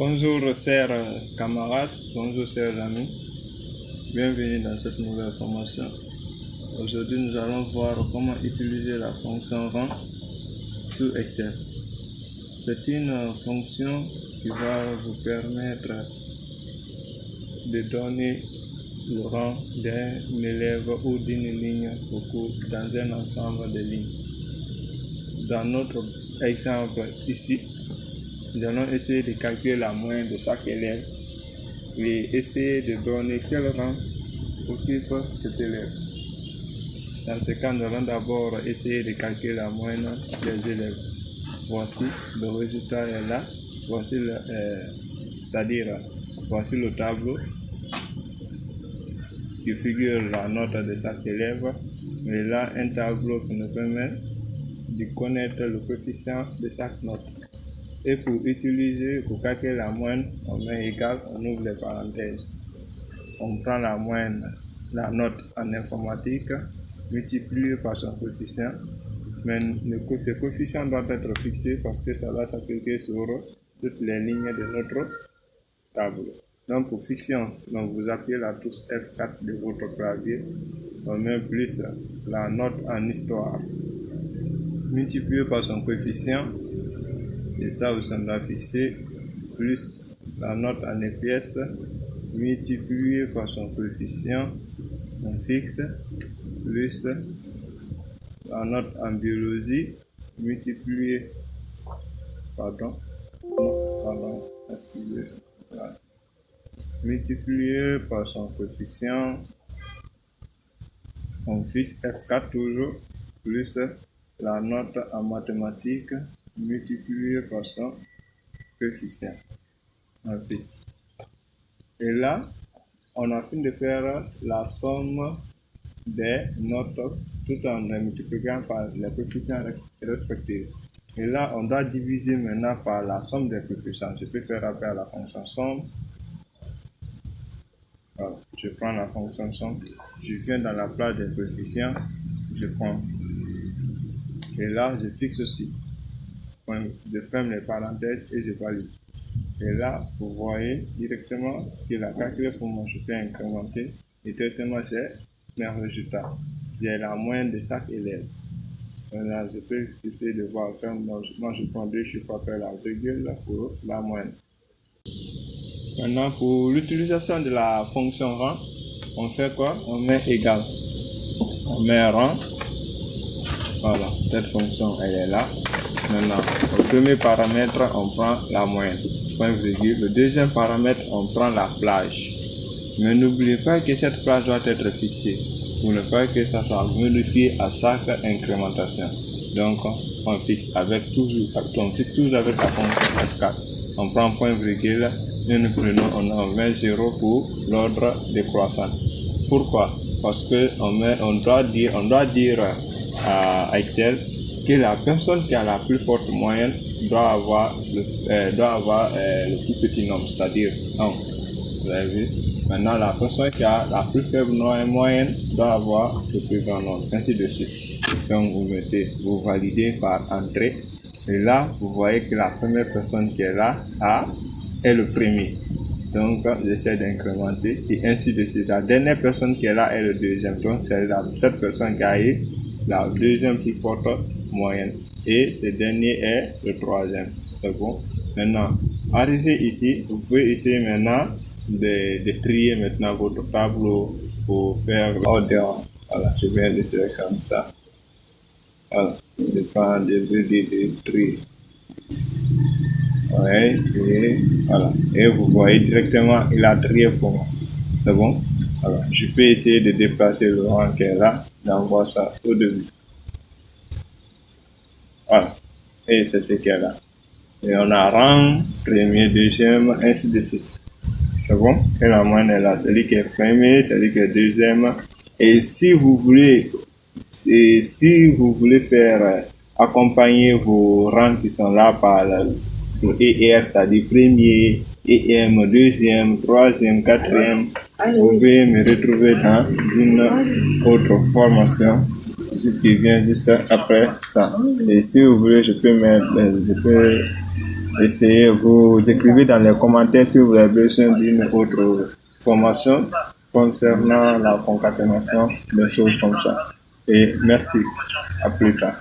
Bonjour chers camarades, bonjour chers amis, bienvenue dans cette nouvelle formation. Aujourd'hui nous allons voir comment utiliser la fonction rang sous Excel. C'est une fonction qui va vous permettre de donner le rang d'un élève ou d'une ligne au cours dans un ensemble de lignes. Dans notre exemple ici, nous allons essayer de calculer la moyenne de chaque élève et essayer de donner quel rang occupe cet élève. Dans ce cas, nous allons d'abord essayer de calculer la moyenne des élèves. Voici le résultat est là. Voici voici le tableau qui figure la note de chaque élève. Et là, un tableau qui nous permet de connaître le coefficient de chaque note. Et pour calculer la moyenne, on met égal, on ouvre les parenthèses. On prend la moyenne, la note en informatique, multiplié par son coefficient. Mais ce coefficient doit être fixé parce que ça va s'appliquer sur toutes les lignes de notre tableau. Donc pour fixer, vous appuyez la touche F4 de votre clavier. On met plus la note en histoire, multiplié par son coefficient. Et ça aussi on doit fixer, plus la note en EPS multiplié par son coefficient, on fixe, plus la note en biologie multiplié, multiplié par son coefficient, on fixe F4 toujours, plus la note en mathématiques multiplié par son coefficient. On fixe. Et là, on a fini de faire la somme des notes tout en les multipliant par les coefficients respectifs. Et là, on doit diviser maintenant par la somme des coefficients. Je peux faire appel à la fonction somme. Voilà. Je prends la fonction somme. Je viens dans la place des coefficients. Je prends. Et là, je fixe aussi. Je ferme les parenthèses et je valide. Et là, vous voyez directement qu'il a calculé pour moi. Je peux incrémenter et directement j'ai mes résultats. J'ai la moyenne de chaque élève. Là, je peux essayer de voir. Moi, je prends deux chiffres après la virgule pour la moyenne. Maintenant, pour l'utilisation de la fonction rang, on fait quoi? On met égal. On met rang. Voilà, cette fonction, elle est là. Maintenant, au premier paramètre, on prend la moyenne, point virgule. Le deuxième paramètre, on prend la plage. Mais n'oubliez pas que cette plage doit être fixée pour ne pas que ça soit modifié à chaque incrémentation. Donc, on fixe toujours avec la fonction F4. On prend point virgule et nous prenons, on met 0 pour l'ordre décroissant. Pourquoi? Parce que on doit dire à Excel que la personne qui a la plus forte moyenne doit avoir le plus petit nombre, c'est-à-dire 1. Vous avez vu? Maintenant, la personne qui a la plus faible moyenne doit avoir le plus grand nombre, ainsi de suite. Donc, vous validez par entrée. Et là, vous voyez que la première personne qui est là est le premier. Donc, j'essaie d'incrémenter et ainsi de suite. La dernière personne qui est là est le deuxième. Donc, c'est cette personne qui a eu la deuxième plus forte moyenne. Et ce dernier est le troisième. C'est bon. Maintenant, arrivé ici, vous pouvez essayer maintenant de trier maintenant votre tableau pour faire l'ordre. Voilà, je viens de sélectionner ça. Voilà, je prends des trier. Ouais, et voilà. Et vous voyez directement, il a trié pour moi. C'est bon. Alors, je peux essayer de déplacer le rang qui est là. J'envoie ça au début. Voilà. Et c'est ce qu'il y a là. Et on a rang, premier, deuxième, ainsi de suite. C'est bon? Et la moyenne est là. Celui qui est premier, celui qui est deuxième. Et si vous voulez faire accompagner vos rangs qui sont là par le ER, c'est-à-dire premier, EM, deuxième, troisième, quatrième, vous pouvez me retrouver dans une autre formation. Qui vient juste après ça. Et si vous voulez, je peux essayez, vous écrivez dans les commentaires si vous avez besoin d'une autre formation concernant la concaténation, des choses comme ça. Et merci, à plus tard.